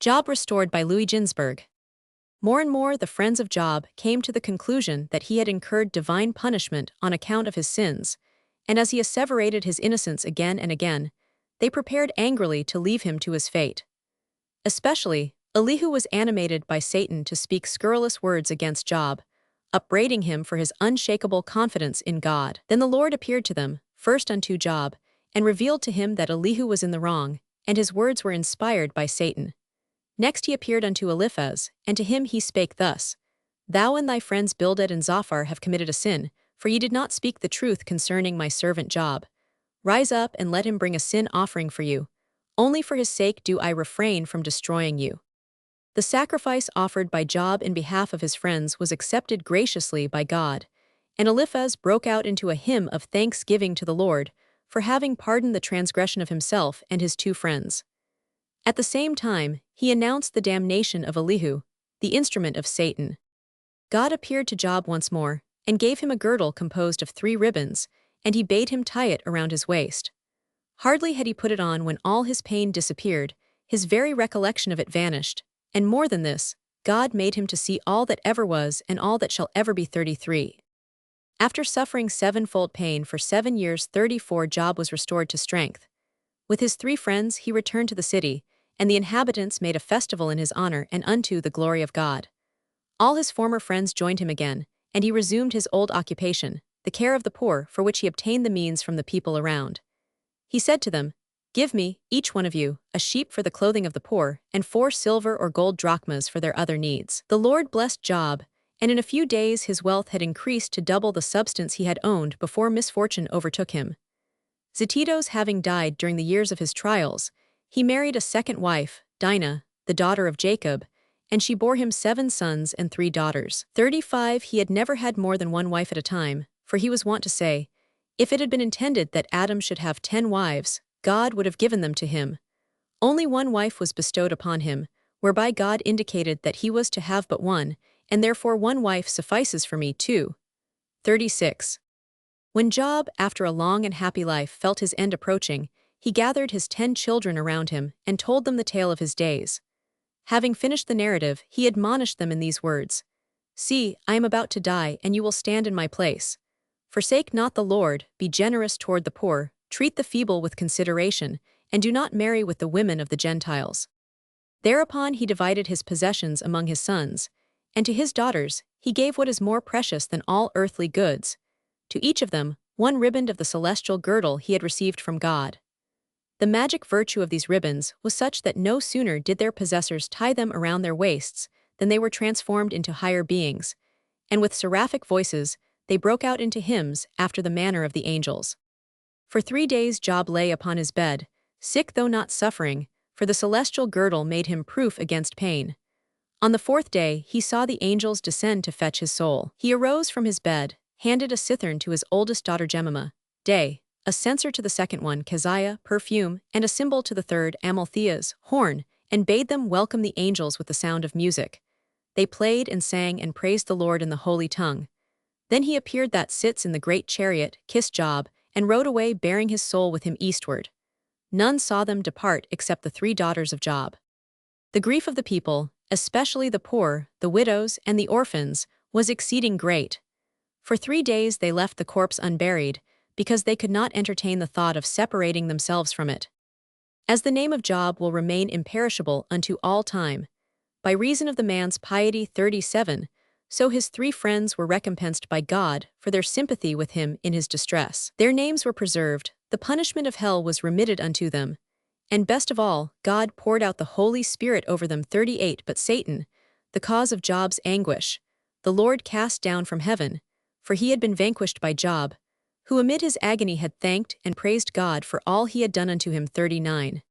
Job restored by Ginzberg. More and more the friends of Job came to the conclusion that he had incurred divine punishment on account of his sins, and as he asseverated his innocence again and again, they prepared angrily to leave him to his fate. Especially, Elihu was animated by Satan to speak scurrilous words against Job, upbraiding him for his unshakable confidence in God. Then the Lord appeared to them, first unto Job, and revealed to him that Elihu was in the wrong, and his words were inspired by Satan. Next he appeared unto Eliphaz, and to him he spake thus, Thou and thy friends Bildad and Zophar have committed a sin, for ye did not speak the truth concerning my servant Job. Rise up and let him bring a sin offering for you. Only for his sake do I refrain from destroying you. The sacrifice offered by Job in behalf of his friends was accepted graciously by God, and Eliphaz broke out into a hymn of thanksgiving to the Lord for having pardoned the transgression of himself and his two friends. At the same time, he announced the damnation of Elihu, the instrument of Satan. God appeared to Job once more, and gave him a girdle composed of 3 ribbons, and he bade him tie it around his waist. Hardly had he put it on when all his pain disappeared, his very recollection of it vanished, and more than this, God made him to see all that ever was and all that shall ever be. 33. After suffering 7-fold pain for 7 years 34, Job was restored to strength. With his 3 friends he returned to the city, and the inhabitants made a festival in his honor and unto the glory of God. All his former friends joined him again, and he resumed his old occupation, the care of the poor, for which he obtained the means from the people around. He said to them, Give me, each one of you, a sheep for the clothing of the poor, and 4 silver or gold drachmas for their other needs. The Lord blessed Job, and in a few days his wealth had increased to double the substance he had owned before misfortune overtook him. Zetidos having died during the years of his trials, he married a second wife, Dinah, the daughter of Jacob, and she bore him 7 sons and 3 daughters. 35. He had never had more than 1 wife at a time, for he was wont to say, If it had been intended that Adam should have 10 wives, God would have given them to him. Only 1 wife was bestowed upon him, whereby God indicated that he was to have but 1, and therefore 1 wife suffices for me too. 36. When Job, after a long and happy life, felt his end approaching, he gathered his 10 children around him and told them the tale of his days. Having finished the narrative, he admonished them in these words, See, I am about to die, and you will stand in my place. Forsake not the Lord, be generous toward the poor, treat the feeble with consideration, and do not marry with the women of the Gentiles. Thereupon he divided his possessions among his sons, and to his daughters he gave what is more precious than all earthly goods. To each of them, 1 riband of the celestial girdle he had received from God. The magic virtue of these ribbons was such that no sooner did their possessors tie them around their waists than they were transformed into higher beings, and with seraphic voices they broke out into hymns after the manner of the angels. For 3 days Job lay upon his bed, sick though not suffering, for the celestial girdle made him proof against pain. On the 4th day he saw the angels descend to fetch his soul. He arose from his bed, handed a cithern to his oldest daughter Jemima, day, a censer to the second one, Keziah, perfume, and a cymbal to the third, Amaltheas, horn, and bade them welcome the angels with the sound of music. They played and sang and praised the Lord in the holy tongue. Then he appeared that sits in the great chariot, kissed Job, and rode away bearing his soul with him eastward. None saw them depart except the 3 daughters of Job. The grief of the people, especially the poor, the widows, and the orphans, was exceeding great. For 3 days they left the corpse unburied, because they could not entertain the thought of separating themselves from it. As the name of Job will remain imperishable unto all time, by reason of the man's piety. 37, so his 3 friends were recompensed by God for their sympathy with him in his distress. Their names were preserved, the punishment of hell was remitted unto them, and best of all, God poured out the Holy Spirit over them. 38. But Satan, the cause of Job's anguish, the Lord cast down from heaven, for he had been vanquished by Job, who amid his agony had thanked and praised God for all he had done unto him. 39.